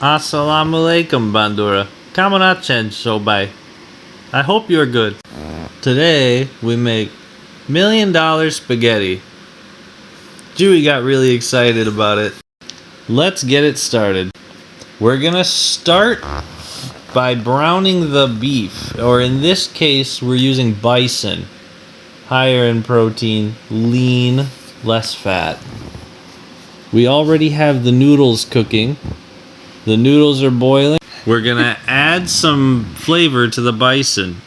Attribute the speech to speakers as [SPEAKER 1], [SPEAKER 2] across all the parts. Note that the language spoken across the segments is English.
[SPEAKER 1] Assalamu alaikum, Bandura. Kamunachan Sobai. I hope you're good. Today, we make $1 million spaghetti. Juie got really excited about it. Let's get it started. We're gonna start by browning the beef, or in this case, we're using bison. Higher in protein, lean, less fat. We already have the noodles cooking. The noodles are boiling. We're gonna add some flavor to the bison.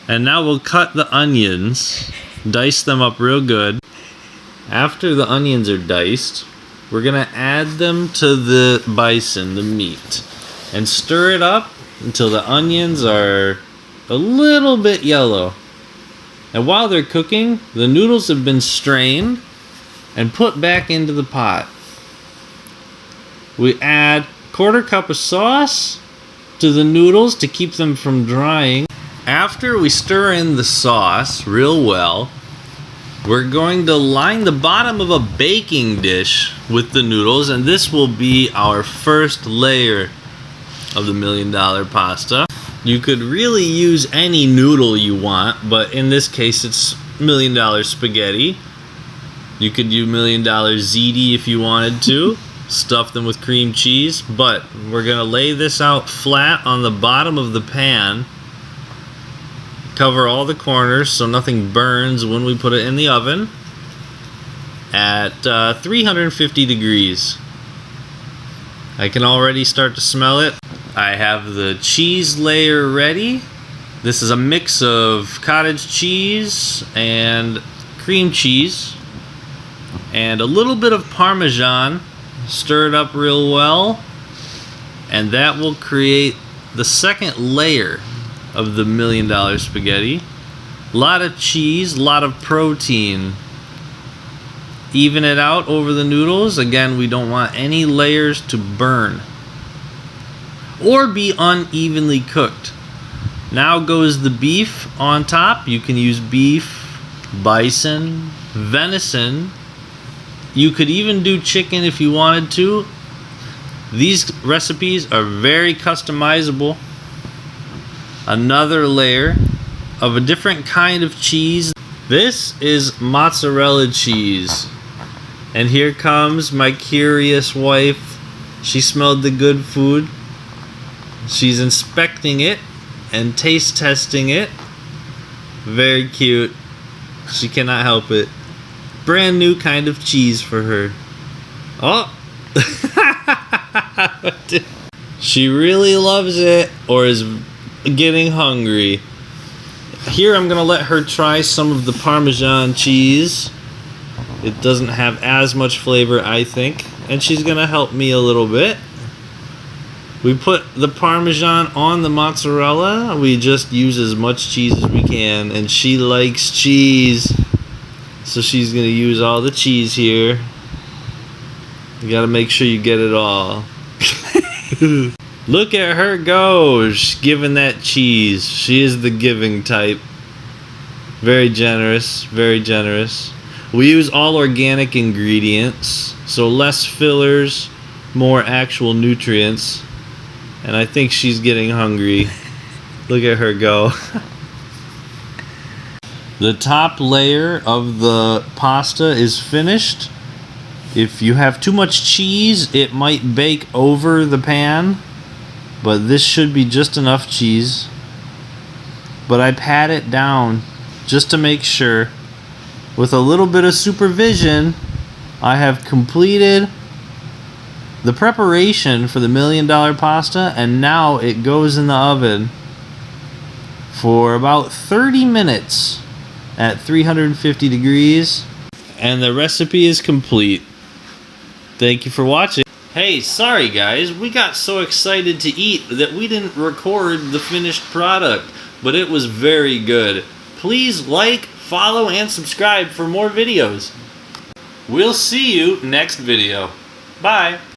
[SPEAKER 1] And now we'll cut the onions, dice them up real good. After the onions are diced, we're gonna add them to the bison, the meat, and stir it up until the onions are a little bit yellow. And while they're cooking, the noodles have been strained and put back into the pot. We add 1/4 cup of sauce to the noodles to keep them from drying. After we stir in the sauce real well, we're going to line the bottom of a baking dish with the noodles, and this will be our first layer of the $1 million pasta. You could really use any noodle you want, but in this case it's $1 million spaghetti. You could do $1 million ziti if you wanted to. Stuff them with cream cheese, but we're gonna lay this out flat on the bottom of the pan. Cover all the corners so nothing burns when we put it in the oven at 350 degrees. I can already start to smell it. I have the cheese layer ready. This is a mix of cottage cheese and cream cheese and a little bit of Parmesan. Stir it up real well, and that will create the second layer of the $1 million spaghetti. A lot of cheese, a lot of protein. Even it out over the noodles. Again, we don't want any layers to burn or be unevenly cooked. Now goes the beef on top. You can use beef, bison, venison. You could even do chicken if you wanted to. These recipes are very customizable. Another layer of a different kind of cheese. This is mozzarella cheese. And here comes my curious wife. She smelled the good food. She's inspecting it and taste testing it. Very cute. She cannot help it. Brand new kind of cheese for her. Oh! She really loves it, or is getting hungry. Here I'm gonna let her try some of the Parmesan cheese. It doesn't have as much flavor, I think, and she's gonna help me a little bit. We put the Parmesan on the mozzarella. We just use as much cheese as we can, and she likes cheese. So she's gonna use all the cheese here. You gotta make sure you get it all. Look at her go. She's giving that cheese. She is the giving type. Very generous, very generous. We use all organic ingredients, so less fillers, more actual nutrients. And I think she's getting hungry. Look at her go. The top layer of the pasta is finished. If you have too much cheese, it might bake over the pan, but this should be just enough cheese. But I pat it down just to make sure. With a little bit of supervision, I have completed the preparation for the $1 million pasta, and now it goes in the oven for about 30 minutes at 350 degrees, and the recipe is complete. Thank you for watching. Hey, sorry guys, we got so excited to eat that we didn't record the finished product, but it was very good. Please like, follow, and subscribe for more videos. We'll see you next video. Bye.